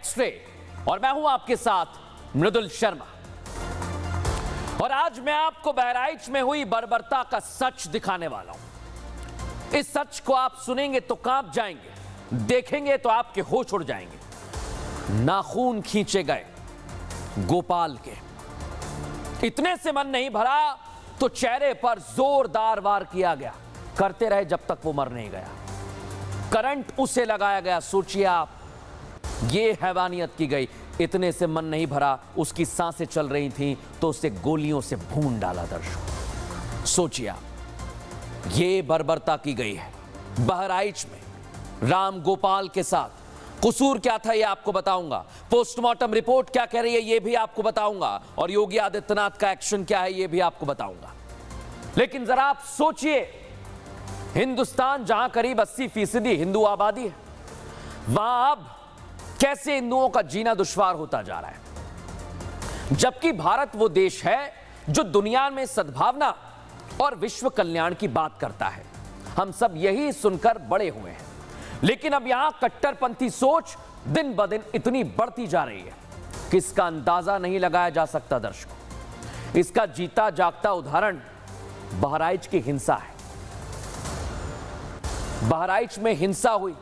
X-ray और मैं हूं आपके साथ मृदुल शर्मा। और आज मैं आपको बहराइच में हुई बर्बरता का सच दिखाने वाला हूं। इस सच को आप सुनेंगे तो कांप जाएंगे, देखेंगे तो आपके होश उड़ जाएंगे। नाखून खींचे गए गोपाल के, इतने से मन नहीं भरा तो चेहरे पर जोरदार वार किया गया। करते रहे जब तक वो मर नहीं गया। करंट उसे लगाया गया। सोचिए आप, ये हैवानियत की गई। इतने से मन नहीं भरा, उसकी सांसें चल रही थीं तो उसे गोलियों से भून डाला। दर्शकों सोचिए आप, ये बर्बरता की गई है बहराइच में राम गोपाल के साथ। कसूर क्या था ये आपको बताऊंगा, पोस्टमार्टम रिपोर्ट क्या कह रही है ये भी आपको बताऊंगा, और योगी आदित्यनाथ का एक्शन क्या है ये भी आपको बताऊंगा। लेकिन जरा आप सोचिए, हिंदुस्तान जहां करीब 80% हिंदू आबादी है, वहां अब कैसे हिंदुओं का जीना दुश्वार होता जा रहा है। जबकि भारत वो देश है जो दुनिया में सद्भावना और विश्व कल्याण की बात करता है। हम सब यही सुनकर बड़े हुए हैं। लेकिन अब यहां कट्टरपंथी सोच दिन ब दिन इतनी बढ़ती जा रही है कि इसका अंदाजा नहीं लगाया जा सकता। दर्शकों, इसका जीता जागता उदाहरण बहराइच की हिंसा है। बहराइच में हिंसा हुई।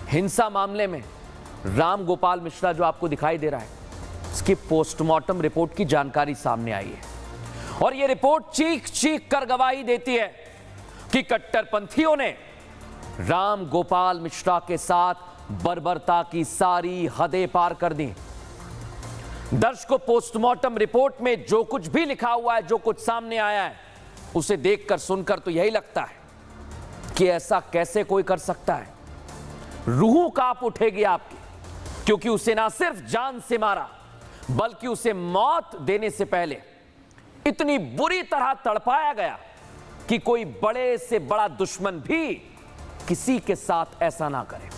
हिंसा मामले में राम गोपाल मिश्रा जो आपको दिखाई दे रहा है, इसकी पोस्टमार्टम रिपोर्ट की जानकारी सामने आई है। और यह रिपोर्ट चीख चीख कर गवाही देती है कि कट्टरपंथियों ने राम गोपाल मिश्रा के साथ बर्बरता की सारी हदें पार कर दी। दर्शकों, पोस्टमार्टम रिपोर्ट में जो कुछ भी लिखा हुआ है, जो कुछ सामने आया है, उसे देखकर सुनकर तो यही लगता है कि ऐसा कैसे कोई कर सकता है। रूह कांप उठेगी आपकी, क्योंकि उसे ना सिर्फ जान से मारा, बल्कि उसे मौत देने से पहले इतनी बुरी तरह तड़पाया गया कि कोई बड़े से बड़ा दुश्मन भी किसी के साथ ऐसा ना करे।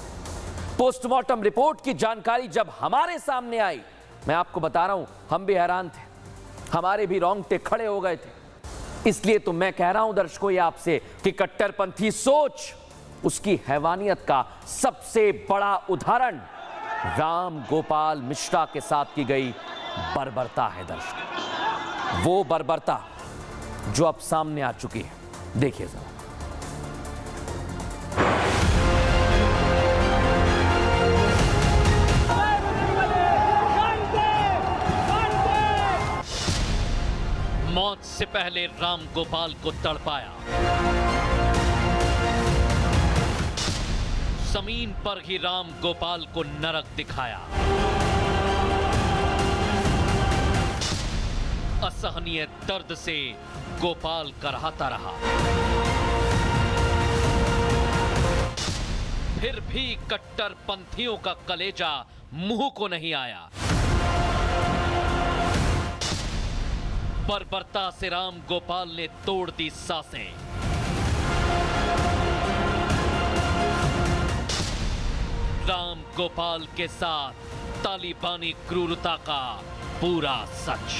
पोस्टमार्टम रिपोर्ट की जानकारी जब हमारे सामने आई, मैं आपको बता रहा हूं, हम भी हैरान थे, हमारे भी रोंगटे खड़े हो गए थे। इसलिए तो मैं कह रहा हूं दर्शकों ये आपसे कि कट्टरपंथी सोच, उसकी हैवानियत का सबसे बड़ा उदाहरण राम गोपाल मिश्रा के साथ की गई बर्बरता है। दर्शकों, वो बर्बरता जो अब सामने आ चुकी है, देखिए जरा। मौत से पहले राम गोपाल को तड़पाया, जमीन पर ही राम गोपाल को नरक दिखाया। असहनीय दर्द से गोपाल कराहता रहा, फिर भी कट्टरपंथियों का कलेजा मुंह को नहीं आया। बर्बरता से राम गोपाल ने तोड़ दी सांसें। राम गोपाल के साथ तालिबानी क्रूरता का पूरा सच।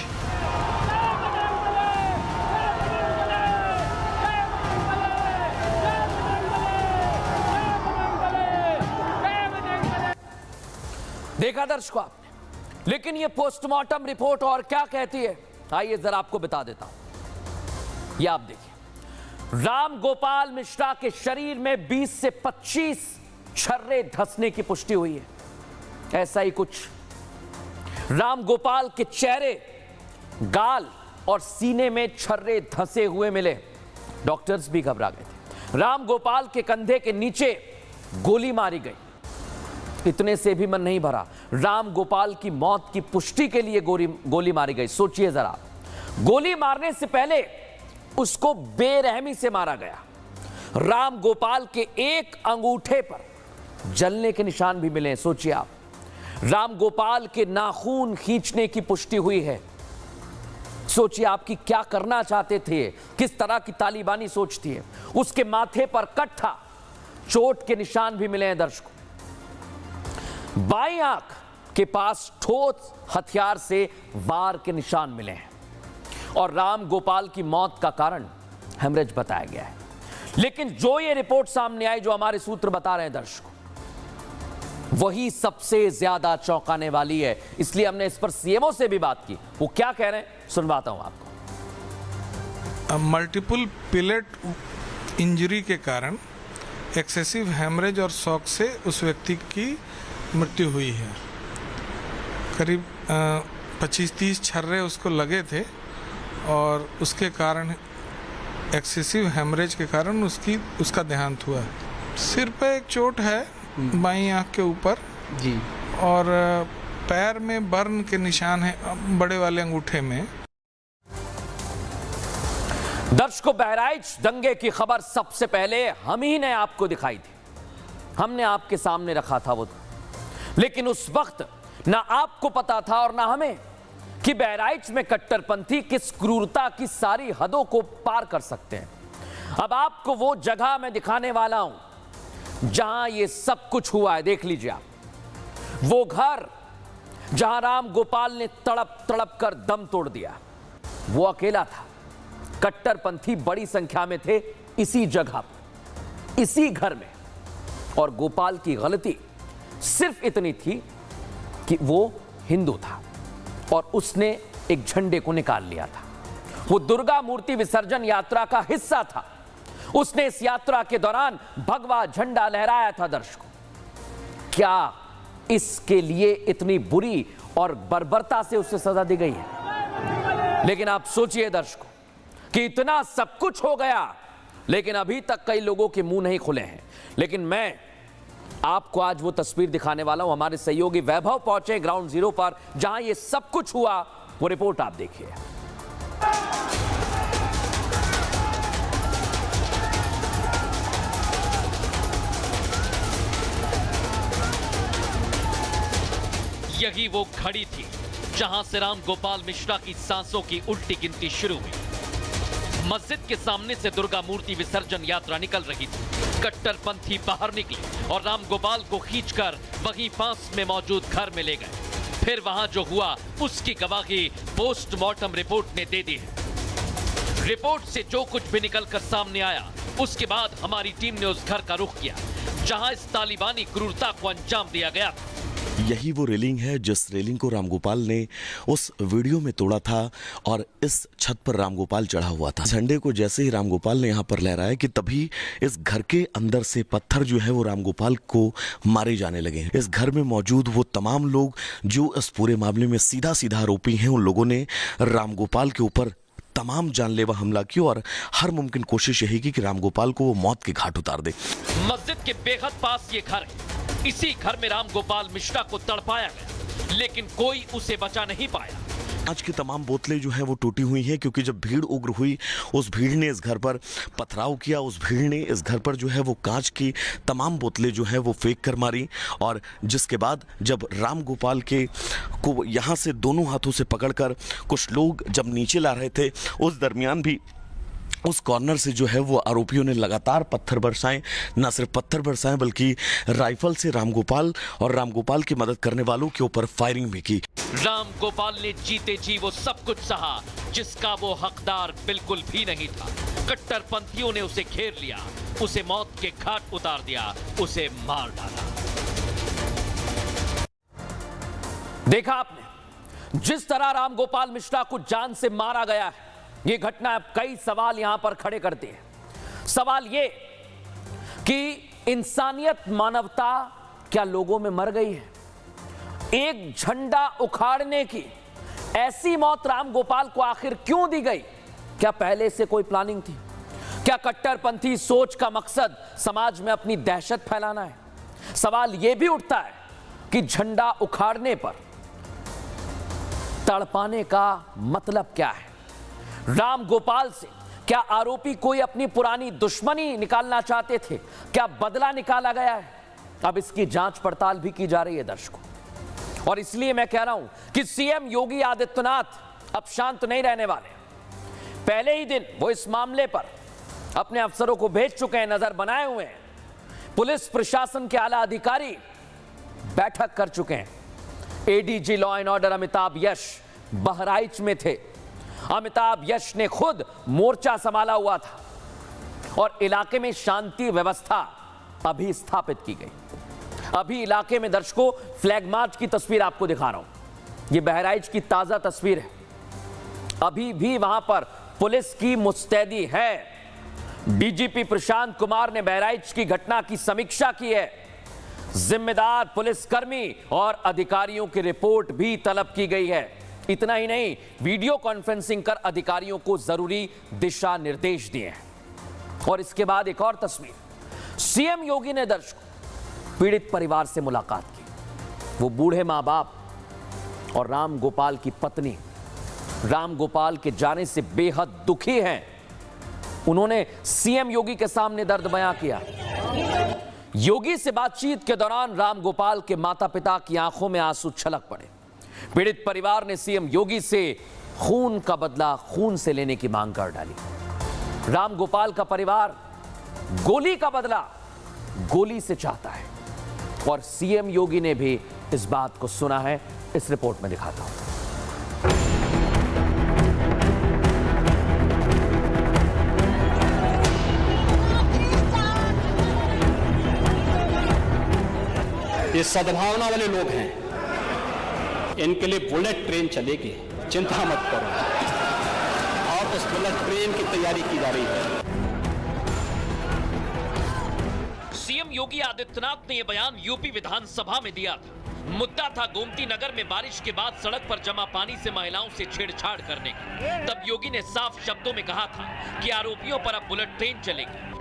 देखा दर्शकों आपने, लेकिन ये पोस्टमार्टम रिपोर्ट और क्या कहती है, आइए जरा आपको बता देता हूं। ये आप देखिए, राम गोपाल मिश्रा के शरीर में 20 से 25 छर्रे धंसने की पुष्टि हुई है। ऐसा ही कुछ राम गोपाल के चेहरे, गाल और सीने में छर्रे धंसे हुए मिले। डॉक्टर्स भी घबरा गए थे। राम गोपाल के कंधे के नीचे गोली मारी गई। इतने से भी मन नहीं भरा, राम गोपाल की मौत की पुष्टि के लिए गोली मारी गई। सोचिए जरा, गोली मारने से पहले उसको बेरहमी से मारा गया। राम गोपाल के एक अंगूठे पर जलने के निशान भी मिले। सोचिए आप, राम गोपाल के नाखून खींचने की पुष्टि हुई है। सोचिए आप कि क्या करना चाहते थे, किस तरह की तालिबानी सोच थी। उसके माथे पर कट था, चोट के निशान भी मिले हैं दर्शकों। बाईं आंख के पास ठोस हथियार से वार के निशान मिले हैं। और राम गोपाल की मौत का कारण हेमरेज बताया गया है। लेकिन जो ये रिपोर्ट सामने आई, जो हमारे सूत्र बता रहे हैं दर्शकों, वही सबसे ज्यादा चौंकाने वाली है। इसलिए हमने इस पर सीएमओ से भी बात की। वो क्या कह रहे हैं सुनवाता हूं आपको। मल्टीपल पिलेट इंजरी के कारण एक्सेसिव हैमरेज और शॉक से उस व्यक्ति की मृत्यु हुई है। करीब 25-30 छर्रे उसको लगे थे और उसके कारण एक्सेसिव हैमरेज के कारण उसका देहांत हुआ। सिर पे एक चोट है बाईं आंख के ऊपर जी, और पैर में बर्न के निशान है बड़े वाले अंगूठे में। दर्शकों, बहराइच दंगे की खबर सबसे पहले हम ही ने आपको दिखाई थी, हमने आपके सामने रखा था वो, लेकिन उस वक्त ना आपको पता था और ना हमें कि बहराइच में कट्टरपंथी किस क्रूरता की सारी हदों को पार कर सकते हैं। अब आपको वो जगह मैं दिखाने वाला हूं जहां ये सब कुछ हुआ है। देख लीजिए आप, वो घर जहां राम गोपाल ने तड़प तड़प कर दम तोड़ दिया, वो अकेला था। कट्टरपंथी बड़ी संख्या में थे इसी जगह पर, इसी घर में, और गोपाल की गलती सिर्फ इतनी थी कि वो हिंदू था और उसने एक झंडे को निकाल लिया था। वो दुर्गा मूर्ति विसर्जन यात्रा का हिस्सा था। उसने इस यात्रा के दौरान भगवा झंडा लहराया था। दर्शकों, क्या इसके लिए इतनी बुरी और बर्बरता से उसे सजा दी गई है? लेकिन आप सोचिए दर्शकों कि इतना सब कुछ हो गया, लेकिन अभी तक कई लोगों के मुंह नहीं खुले हैं। लेकिन मैं आपको आज वो तस्वीर दिखाने वाला हूं। हमारे सहयोगी वैभव पहुंचे ग्राउंड जीरो पर जहां ये सब कुछ हुआ। वो रिपोर्ट आप देखिए। यही वो घड़ी थी जहां से राम गोपाल मिश्रा की सांसों की उल्टी गिनती शुरू हुई। मस्जिद के सामने से दुर्गा मूर्ति विसर्जन यात्रा निकल रही थी। कट्टरपंथी बाहर निकले और राम गोपाल को खींचकर वहीं पास में मौजूद घर में ले गए। फिर वहां जो हुआ उसकी गवाही पोस्टमार्टम रिपोर्ट ने दे दी है। रिपोर्ट से जो कुछ भी निकलकर सामने आया, उसके बाद हमारी टीम ने उस घर का रुख किया जहां इस तालिबानी क्रूरता को अंजाम दिया गया था। यही वो रेलिंग है जिस रेलिंग को रामगोपाल ने उस वीडियो में तोड़ा था और इस छत पर रामगोपाल चढ़ा हुआ था। झंडे को जैसे ही रामगोपाल ने यहाँ पर लहराया कि तभी इस घर के अंदर से पत्थर जो है वो रामगोपाल को मारे जाने लगे। इस घर में मौजूद वो तमाम लोग जो इस पूरे मामले में सीधा सीधा आरोपी हैं, उन लोगों ने रामगोपाल के ऊपर तमाम जानलेवा हमला किया और हर मुमकिन कोशिश यही की कि रामगोपाल को वो मौत के घाट उतार दे। मस्जिद के बेहद पास ये घर है। इसी घर में राम गोपाल मिश्रा को तड़पाया गया, लेकिन कोई उसे बचा नहीं पाया। आज की तमाम बोतलें जो हैं वो टूटी हुई हैं क्योंकि जब भीड़ उग्र हुई, उस भीड़ ने इस घर पर पथराव किया। उस भीड़ ने इस घर पर जो है वो कांच की तमाम बोतलें जो हैं वो फेंक कर मारी। और जिसके बाद जब राम गोपाल के को यहाँ से दोनों हाथों से पकड़कर कुछ लोग जब नीचे ला रहे थे, उस दरमियान भी उस कॉर्नर से जो है वो आरोपियों ने लगातार पत्थर बरसाए। न सिर्फ पत्थर बरसाए बल्कि राइफल से रामगोपाल और रामगोपाल की मदद करने वालों के ऊपर फायरिंग भी की। राम गोपाल ने जीते जी वो सब कुछ सहा जिसका वो हकदार बिल्कुल भी नहीं था। कट्टरपंथियों ने उसे घेर लिया, उसे मौत के घाट उतार दिया, उसे मार डाला। देखा आपने जिस तरह राम गोपाल मिश्रा को जान से मारा गया है। यह घटना कई सवाल यहां पर खड़े करती है। सवाल यह कि इंसानियत, मानवता क्या लोगों में मर गई है? एक झंडा उखाड़ने की ऐसी मौत राम गोपाल को आखिर क्यों दी गई? क्या पहले से कोई प्लानिंग थी? क्या कट्टरपंथी सोच का मकसद समाज में अपनी दहशत फैलाना है? सवाल यह भी उठता है कि झंडा उखाड़ने पर तड़पाने का मतलब क्या है? राम गोपाल से क्या आरोपी कोई अपनी पुरानी दुश्मनी निकालना चाहते थे? क्या बदला निकाला गया है? अब इसकी जांच पड़ताल भी की जा रही है दर्शकों। और इसलिए मैं कह रहा हूं कि सीएम योगी आदित्यनाथ अब शांत नहीं रहने वाले। पहले ही दिन वो इस मामले पर अपने अफसरों को भेज चुके हैं, नजर बनाए हुए हैं। पुलिस प्रशासन के आला अधिकारी बैठक कर चुके हैं। ADG law and order Amitabh Yash Bahraich में थे। अमिताभ यश ने खुद मोर्चा संभाला हुआ था और इलाके में शांति व्यवस्था अभी स्थापित की गई। अभी इलाके में दर्शकों फ्लैग मार्च की तस्वीर आपको दिखा रहा हूं। यह बहराइच की ताजा तस्वीर है। अभी भी वहां पर पुलिस की मुस्तैदी है। डीजीपी प्रशांत कुमार ने बहराइच की घटना की समीक्षा की है। जिम्मेदार पुलिसकर्मी और अधिकारियों की रिपोर्ट भी तलब की गई है। इतना ही नहीं, वीडियो कॉन्फ्रेंसिंग कर अधिकारियों को जरूरी दिशा निर्देश दिए हैं। और इसके बाद एक और तस्वीर, सीएम योगी ने दर्शकों पीड़ित परिवार से मुलाकात की। वो बूढ़े मां बाप और राम गोपाल की पत्नी राम गोपाल के जाने से बेहद दुखी हैं। उन्होंने सीएम योगी के सामने दर्द बयां किया। योगी से बातचीत के दौरान राम गोपाल के माता पिता की आंखों में आंसू छलक पड़े। पीड़ित परिवार ने सीएम योगी से खून का बदला खून से लेने की मांग कर डाली। राम गोपाल का परिवार गोली का बदला गोली से चाहता है और सीएम योगी ने भी इस बात को सुना है। इस रिपोर्ट में दिखाता हूं। ये सद्भावना वाले लोग हैं, इनके लिए बुलेट ट्रेन चलेगी, चिंता मत करो। और उस बुलेट ट्रेन की तैयारी की जा रही है। सीएम योगी आदित्यनाथ ने यह बयान यूपी विधानसभा में दिया था। मुद्दा था गोमती नगर में बारिश के बाद सड़क पर जमा पानी से महिलाओं से छेड़छाड़ करने का। तब योगी ने साफ शब्दों में कहा था कि आरोपियों पर अब बुलेट ट्रेन चलेगी।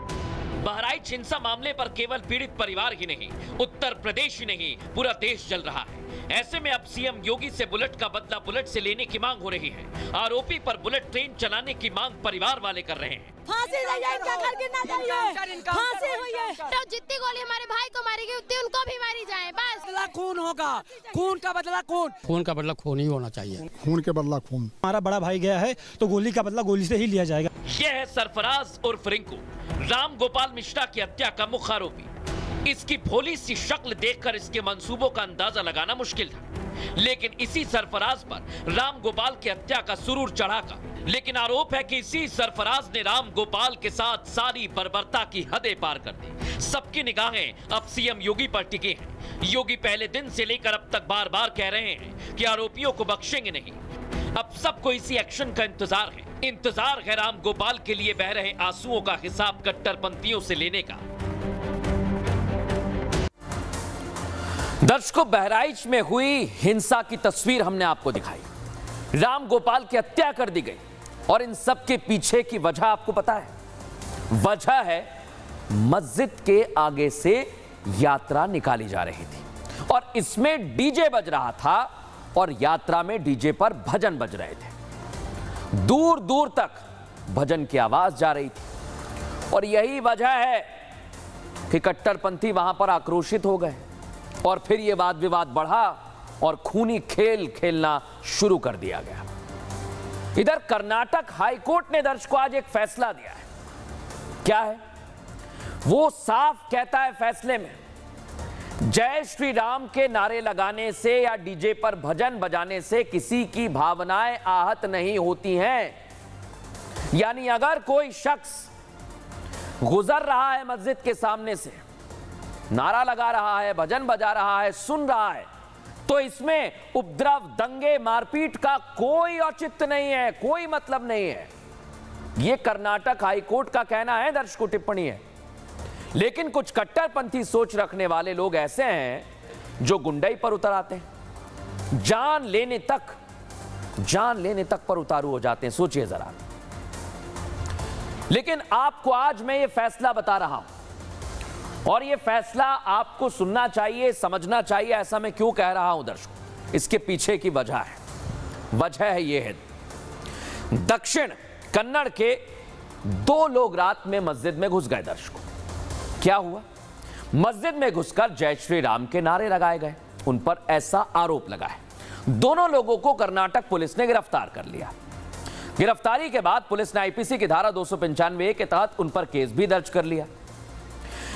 बहराइच हिंसा मामले पर केवल पीड़ित परिवार ही नहीं, उत्तर प्रदेश ही नहीं, पूरा देश जल रहा है। ऐसे में अब सीएम योगी से बुलेट का बदला बुलेट से लेने की मांग हो रही है। आरोपी पर बुलेट ट्रेन चलाने की मांग परिवार वाले कर रहे हैं। फांसी इनका घर गिरना चाहिए, फांसी हुई है। तो जितनी गोली हमारे भाई को मारी गई उतनी उनको भी मारी जाए। बस बदला खून होगा, खून का बदला खून, खून का बदला खून ही होना चाहिए। खून के बदला खून। हमारा बड़ा भाई गया है तो गोली का बदला गोली से ही लिया जाएगा। यह है सरफराज उर्फ रिंकू, राम गोपाल मिश्रा की हत्या का मुख्य आरोपी। इसकी भोली सी शक्ल देखकर इसके मंसूबों का अंदाजा लगाना मुश्किल था, लेकिन इसी सरफराज पर राम गोपाल की हत्या का सुरूर चढ़ा का। लेकिन आरोप है कि इसी सरफराज ने राम गोपाल के साथ सारी बर्बरता की हदें पार कर दी। सबकी निगाहें अब सीएम योगी पर टिकी हैं। योगी पहले दिन से लेकर अब तक बार बार कह रहे हैं कि आरोपियों को बख्शेंगे नहीं। अब सबको इसी एक्शन का इंतजार है। इंतजार है राम गोपाल के लिए बह रहे आंसुओं का हिसाब कट्टरपंथियों से लेने का। दर्शकों, बहराइच में हुई हिंसा की तस्वीर हमने आपको दिखाई। राम गोपाल की हत्या कर दी गई और इन सब के पीछे की वजह आपको पता है। वजह है मस्जिद के आगे से यात्रा निकाली जा रही थी और इसमें डीजे बज रहा था और यात्रा में डीजे पर भजन बज रहे थे। दूर दूर तक भजन की आवाज जा रही थी और यही वजह है कि कट्टरपंथी वहां पर आक्रोशित हो गए और फिर यह वाद विवाद बढ़ा और खूनी खेल खेलना शुरू कर दिया गया। इधर कर्नाटक हाईकोर्ट ने दर्शकों आज एक फैसला दिया है। क्या है वो? साफ कहता है फैसले में, जय श्री राम के नारे लगाने से या डीजे पर भजन बजाने से किसी की भावनाएं आहत नहीं होती हैं। यानी अगर कोई शख्स गुजर रहा है मस्जिद के सामने से, नारा लगा रहा है, भजन बजा रहा है, सुन रहा है, तो इसमें उपद्रव, दंगे, मारपीट का कोई औचित्य नहीं है, कोई मतलब नहीं है। यह कर्नाटक हाईकोर्ट का कहना है, दर्शकों टिप्पणी है। लेकिन कुछ कट्टरपंथी सोच रखने वाले लोग ऐसे हैं जो गुंडाई पर उतर आते हैं, जान लेने तक पर उतारू हो जाते हैं। सोचिए जरा। लेकिन आपको आज मैं ये फैसला बता रहा हूं और ये फैसला आपको सुनना चाहिए, समझना चाहिए। ऐसा मैं क्यों कह रहा हूं दर्शकों? इसके पीछे की वजह है ये है, दक्षिण कन्नड़ के 2 लोग रात में मस्जिद में घुस गए। दर्शकों, क्या हुआ? मस्जिद में घुसकर जय श्री राम के नारे लगाए गए। उन पर ऐसा आरोप लगा है। दोनों लोगों को कर्नाटक पुलिस ने गिरफ्तार कर लिया। गिरफ्तारी के बाद पुलिस ने आईपीसी की धारा 295 के तहत उन पर केस भी दर्ज कर लिया।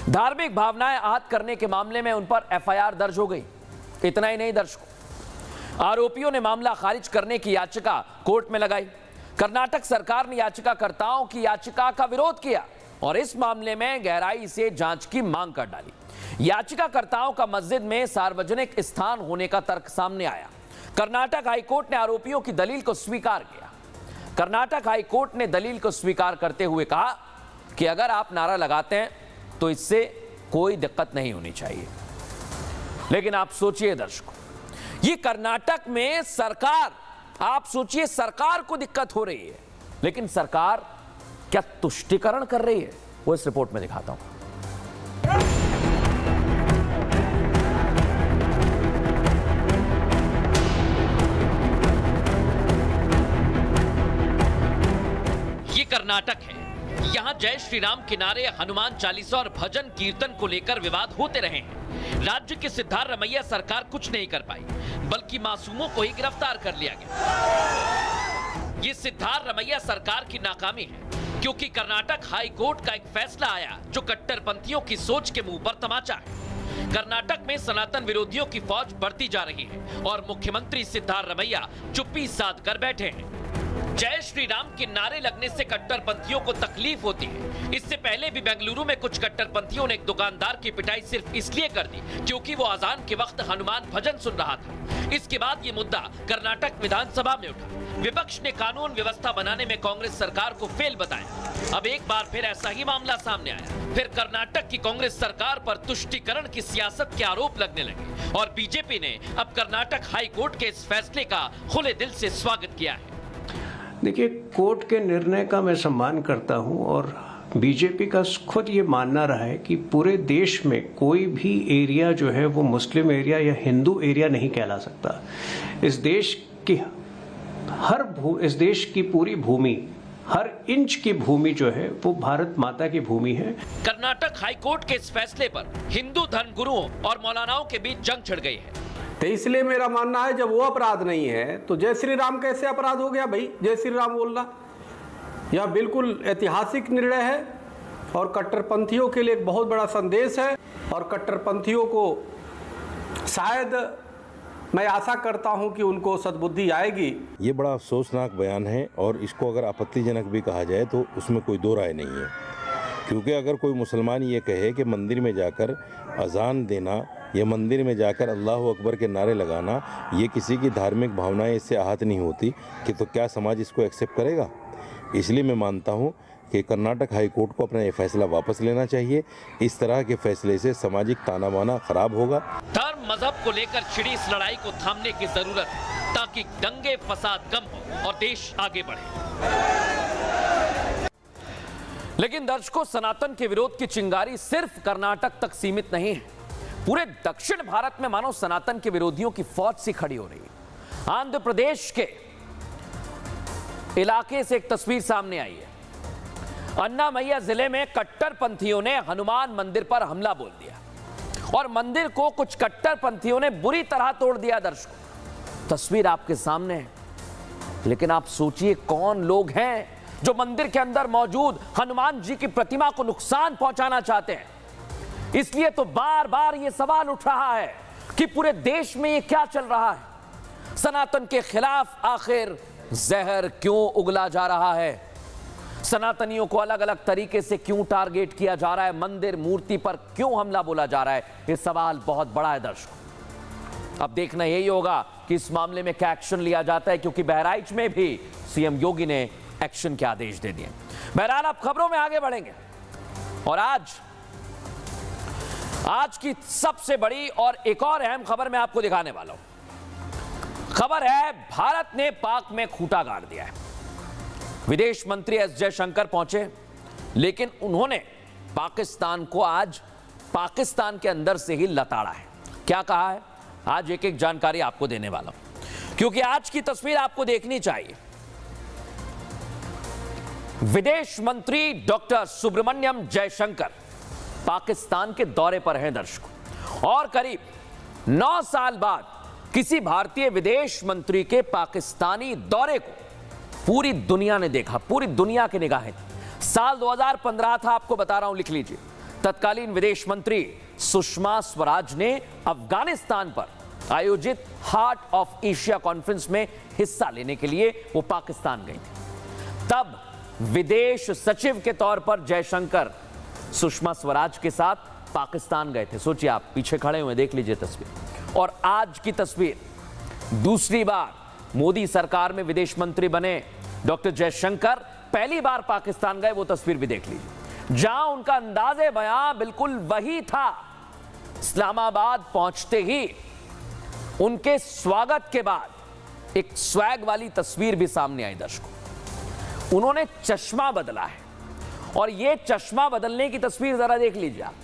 धार्मिक भावनाएं आहत करने के मामले में उन पर एफआईआर दर्ज हो गई। इतना ही नहीं दर्शकों, आरोपियों ने मामला खारिज करने की याचिका कोर्ट में लगाई। कर्नाटक सरकार ने याचिकाकर्ताओं की याचिका का विरोध किया और इस मामले में गहराई से जांच की मांग कर डाली। याचिकाकर्ताओं का मस्जिद में सार्वजनिक स्थान होने का तर्क सामने आया। कर्नाटक हाईकोर्ट ने आरोपियों की दलील को स्वीकार किया। कर्नाटक हाईकोर्ट ने दलील को स्वीकार करते हुए कहा कि अगर आप नारा लगाते हैं तो इससे कोई दिक्कत नहीं होनी चाहिए। लेकिन आप सोचिए दर्शकों, ये कर्नाटक में सरकार, आप सोचिए सरकार को दिक्कत हो रही है, लेकिन सरकार क्या तुष्टीकरण कर रही है, वो इस रिपोर्ट में दिखाता हूं। ये कर्नाटक है। यहाँ जय श्री राम के नारे, हनुमान चालीसा और भजन कीर्तन को लेकर विवाद होते रहे हैं। राज्य की सिद्धारमैया सरकार कुछ नहीं कर पाई, बल्कि मासूमों को ही गिरफ्तार कर लिया गया। ये सिद्धारमैया सरकार की नाकामी है, क्योंकि कर्नाटक हाई कोर्ट का एक फैसला आया जो कट्टरपंथियों की सोच के मुंह पर तमाचा है। कर्नाटक में सनातन विरोधियों की फौज बढ़ती जा रही है और मुख्यमंत्री सिद्धारमैया चुप्पी साध कर बैठे हैं। जय श्री राम के नारे लगने से कट्टरपंथियों को तकलीफ होती है। इससे पहले भी बेंगलुरु में कुछ कट्टरपंथियों ने एक दुकानदार की पिटाई सिर्फ इसलिए कर दी क्योंकि वो अजान के वक्त हनुमान भजन सुन रहा था। इसके बाद ये मुद्दा कर्नाटक विधानसभा में उठा। विपक्ष ने कानून व्यवस्था बनाने में कांग्रेस सरकार को फेल बताया। अब एक बार फिर ऐसा ही मामला सामने आया। फिर कर्नाटक की कांग्रेस सरकार पर तुष्टीकरण की सियासत के आरोप लगने लगे और बीजेपी ने अब कर्नाटक हाई कोर्ट के इस फैसले का खुले दिल से स्वागत किया है। देखिए, कोर्ट के निर्णय का मैं सम्मान करता हूं और बीजेपी का खुद ये मानना रहा है कि पूरे देश में कोई भी एरिया जो है वो मुस्लिम एरिया या हिंदू एरिया नहीं कहला सकता। इस देश की पूरी भूमि, हर इंच की भूमि जो है वो भारत माता की भूमि है। कर्नाटक हाई कोर्ट के इस फैसले पर हिंदू धर्मगुरुओं और मौलानाओं के बीच जंग छिड़ गई है। तो इसलिए मेरा मानना है जब वो अपराध नहीं है तो जय श्री राम कैसे अपराध हो गया भाई? जय श्री राम बोलना यह बिल्कुल ऐतिहासिक निर्णय है और कट्टरपंथियों के लिए एक बहुत बड़ा संदेश है और कट्टरपंथियों को शायद मैं आशा करता हूं कि उनको सद्बुद्धि आएगी। ये बड़ा अफसोसनाक बयान है और इसको अगर आपत्तिजनक भी कहा जाए तो उसमें कोई दो राय नहीं है, क्योंकि अगर कोई मुसलमान ये कहे कि मंदिर में जाकर अजान देना या मंदिर में जाकर अल्लाह अकबर के नारे लगाना ये किसी की धार्मिक भावनाएं इससे आहत नहीं होती कि तो क्या समाज इसको एक्सेप्ट करेगा? इसलिए मैं मानता हूं कि कर्नाटक हाई कोर्ट को अपना ये फैसला वापस लेना चाहिए। इस तरह के फैसले से सामाजिक ताना बाना खराब होगा। धर्म मजहब को लेकर छिड़ी इस लड़ाई को थामने की जरूरत है ताकि दंगे फसाद कम हो और देश आगे बढ़े। लेकिन दर्शकों, सनातन के विरोध की चिंगारी सिर्फ कर्नाटक तक सीमित नहीं है। पूरे दक्षिण भारत में मानो सनातन के विरोधियों की फौज सी खड़ी हो रही है। आंध्र प्रदेश के इलाके से एक तस्वीर सामने आई है। अन्नामय्या जिले में कट्टरपंथियों ने हनुमान मंदिर पर हमला बोल दिया और मंदिर को कुछ कट्टरपंथियों ने बुरी तरह तोड़ दिया। दर्शकों, तस्वीर आपके सामने है, लेकिन आप सोचिए कौन लोग हैं जो मंदिर के अंदर मौजूद हनुमान जी की प्रतिमा को नुकसान पहुंचाना चाहते हैं। इसलिए तो बार बार यह सवाल उठ रहा है कि पूरे देश में यह क्या चल रहा है? सनातन के खिलाफ आखिर जहर क्यों उगला जा रहा है? सनातनियों को अलग अलग तरीके से क्यों टारगेट किया जा रहा है? मंदिर मूर्ति पर क्यों हमला बोला जा रहा है? यह सवाल बहुत बड़ा है दर्शकों। अब देखना यही होगा कि इस मामले में क्या एक्शन लिया जाता है, क्योंकि बहराइच में भी सीएम योगी ने एक्शन के आदेश दे दिए। बहरहाल अब खबरों में आगे बढ़ेंगे और आज की सबसे बड़ी और एक और अहम खबर मैं आपको दिखाने वाला हूं। खबर है, भारत ने पाक में खूंटा गाड़ दिया है। विदेश मंत्री एस जयशंकर पहुंचे, लेकिन उन्होंने पाकिस्तान को आज पाकिस्तान के अंदर से ही लताड़ा है। क्या कहा है, आज एक एक जानकारी आपको देने वाला हूं, क्योंकि आज की तस्वीर आपको देखनी चाहिए। विदेश मंत्री डॉक्टर सुब्रमण्यम जयशंकर पाकिस्तान के दौरे पर हैं दर्शकों, और करीब 9 साल बाद किसी भारतीय विदेश मंत्री के पाकिस्तानी दौरे को पूरी दुनिया ने देखा, पूरी दुनिया की निगाहें। साल 2015 था, आपको बता रहा हूं, लिख लीजिए। तत्कालीन विदेश मंत्री सुषमा स्वराज ने अफगानिस्तान पर आयोजित हार्ट ऑफ एशिया कॉन्फ्रेंस में हिस्सा लेने के लिए वो पाकिस्तान गई थी। तब विदेश सचिव के तौर पर जयशंकर सुषमा स्वराज के साथ पाकिस्तान गए थे। सोचिए, आप पीछे खड़े हुए, देख लीजिए तस्वीर। और आज की तस्वीर, दूसरी बार मोदी सरकार में विदेश मंत्री बने डॉक्टर जयशंकर पहली बार पाकिस्तान गए, वो तस्वीर भी देख लीजिए, जहां उनका अंदाजे बयां बिल्कुल वही था। इस्लामाबाद पहुंचते ही उनके स्वागत के बाद एक स्वैग वाली तस्वीर भी सामने आई दर्शकों। उन्होंने चश्मा बदला है और यह चश्मा बदलने की तस्वीर जरा देख लीजिए आप।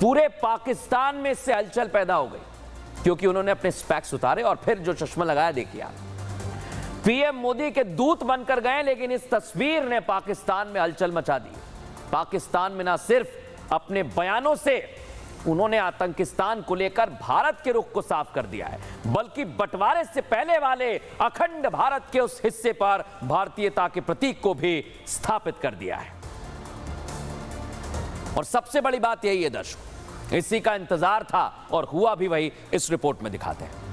पूरे पाकिस्तान में इससे हलचल पैदा हो गई क्योंकि उन्होंने अपने स्पेक्स उतारे और फिर जो चश्मा लगाया, देखिए आप। पीएम मोदी के दूत बनकर गए, लेकिन इस तस्वीर ने पाकिस्तान में हलचल मचा दी। पाकिस्तान में ना सिर्फ अपने बयानों से उन्होंने आतंकिस्तान को लेकर भारत के रुख को साफ कर दिया है, बल्कि बंटवारे से पहले वाले अखंड भारत के उस हिस्से पर भारतीयता के प्रतीक को भी स्थापित कर दिया है। और सबसे बड़ी बात यही है दर्शकों, इसी का इंतजार था और हुआ भी वही, इस रिपोर्ट में दिखाते हैं।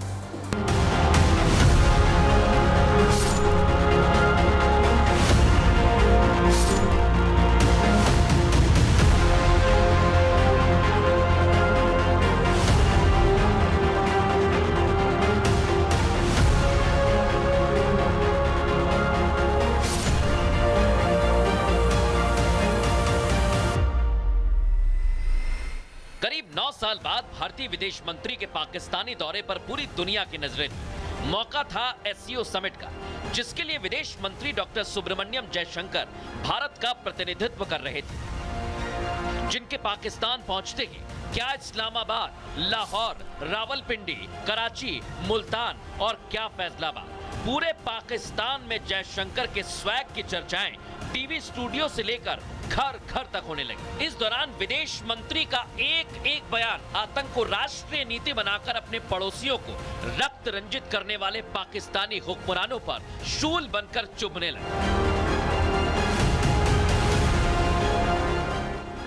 करीब 9 साल बाद भारतीय विदेश मंत्री के पाकिस्तानी दौरे पर पूरी दुनिया की नजरें थी। मौका था एससीओ समिट का, जिसके लिए विदेश मंत्री डॉक्टर सुब्रमण्यम जयशंकर भारत का प्रतिनिधित्व कर रहे थे। जिनके पाकिस्तान पहुंचते ही क्या इस्लामाबाद, लाहौर, रावलपिंडी, कराची, मुल्तान और क्या फैसलाबाद, पूरे पाकिस्तान में जयशंकर के स्वैग की चर्चाएं टीवी स्टूडियो से लेकर घर घर तक होने लगी। इस दौरान विदेश मंत्री का एक एक बयान आतंक को राष्ट्रीय नीति बनाकर अपने पड़ोसियों को रक्त रंजित करने वाले पाकिस्तानी हुक्मरानों पर शूल बनकर चुभने लगा।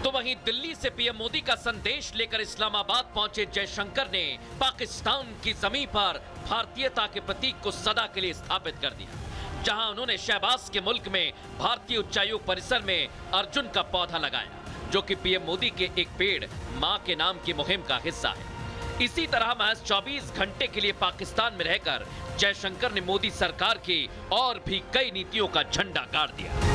तो वहीं दिल्ली से पीएम मोदी का संदेश लेकर इस्लामाबाद पहुंचे जयशंकर ने पाकिस्तान की जमीन पर भारतीयता के प्रतीक को सदा के लिए स्थापित कर दिया, जहां उन्होंने शहबाज के मुल्क में भारतीय उच्चायोग परिसर में अर्जुन का पौधा लगाया, जो कि पीएम मोदी के एक पेड़ मां के नाम की मुहिम का हिस्सा है। इसी तरह महज 24 घंटे के लिए पाकिस्तान में रहकर जयशंकर ने मोदी सरकार की और भी कई नीतियों का झंडा गाड़ दिया।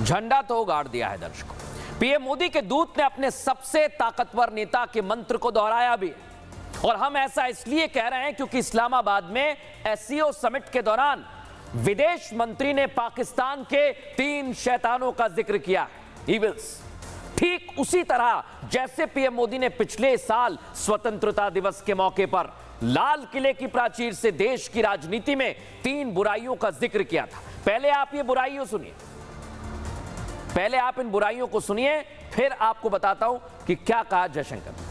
झंडा तो गाड़ दिया है दर्शकों। पीएम मोदी के दूत ने अपने सबसे ताकतवर नेता के मंत्र को दोहराया भी, और हम ऐसा इसलिए कह रहे हैं क्योंकि इस्लामाबाद में एससीओ समिट के दौरान विदेश मंत्री ने पाकिस्तान के 3 शैतानों का जिक्र किया, ईविल्स। ठीक उसी तरह जैसे पीएम मोदी ने पिछले साल स्वतंत्रता दिवस के मौके पर लाल किले की प्राचीर से देश की राजनीति में 3 बुराइयों का जिक्र किया था। पहले आप ये बुराइयों सुनिए, पहले आप इन बुराइयों को सुनिए, फिर आपको बताता हूं कि क्या कहा जयशंकर ने।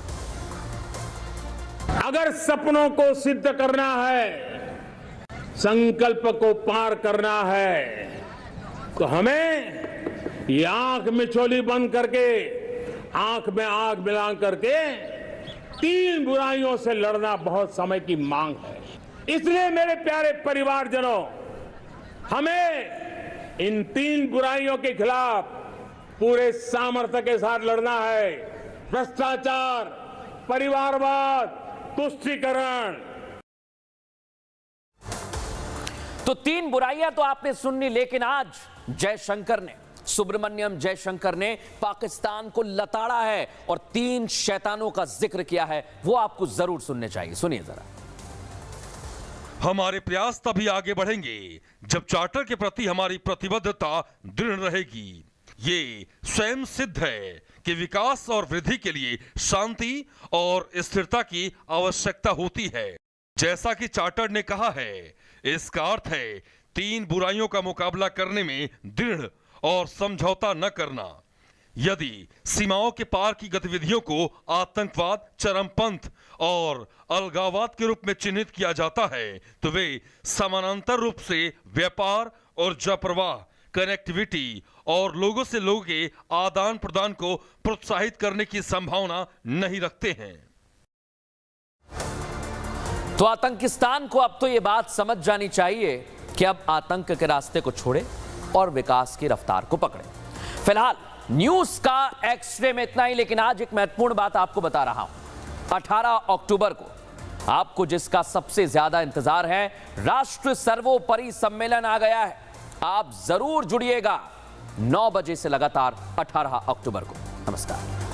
अगर सपनों को सिद्ध करना है, संकल्प को पार करना है, तो हमें ये आंख में चोली बंद करके, आंख में आंख मिला करके 3 बुराइयों से लड़ना बहुत समय की मांग है। इसलिए मेरे प्यारे परिवारजनों, हमें इन 3 बुराइयों के खिलाफ पूरे सामर्थ्य के साथ लड़ना है। भ्रष्टाचार, परिवारवाद, तुष्टीकरण। तो 3 बुराइयां तो आपने सुन ली, लेकिन आज जयशंकर ने, सुब्रमण्यम जयशंकर ने पाकिस्तान को लताड़ा है और 3 शैतानों का जिक्र किया है, वो आपको जरूर सुनने चाहिए। सुनिए जरा। हमारे प्रयास तभी आगे बढ़ेंगे जब चार्टर के प्रति हमारी प्रतिबद्धता दृढ़ रहेगी। ये स्वयं सिद्ध है कि विकास और वृद्धि के लिए शांति और स्थिरता की आवश्यकता होती है। जैसा कि चार्टर ने कहा है, इसका अर्थ है 3 बुराइयों का मुकाबला करने में दृढ़ और समझौता न करना। यदि सीमाओं के पार की गतिविधियों को आतंकवाद, चरमपंथ और अलगाववाद के रूप में चिन्हित किया जाता है, तो वे समानांतर रूप से व्यापार और जप्रवाह, कनेक्टिविटी और लोगों से लोगों के आदान प्रदान को प्रोत्साहित करने की संभावना नहीं रखते हैं। तो आतंकिस्तान को अब तो यह बात समझ जानी चाहिए कि अब आतंक के रास्ते को छोड़े और विकास की रफ्तार को पकड़े। फिलहाल न्यूज का एक्सरे में इतना ही, लेकिन आज एक महत्वपूर्ण बात आपको बता रहा हूं। 18 अक्टूबर को आपको जिसका सबसे ज्यादा इंतजार है, राष्ट्र सर्वोपरि सम्मेलन आ गया है। आप जरूर जुड़िएगा 9 बजे से लगातार 18 अक्टूबर को। नमस्कार।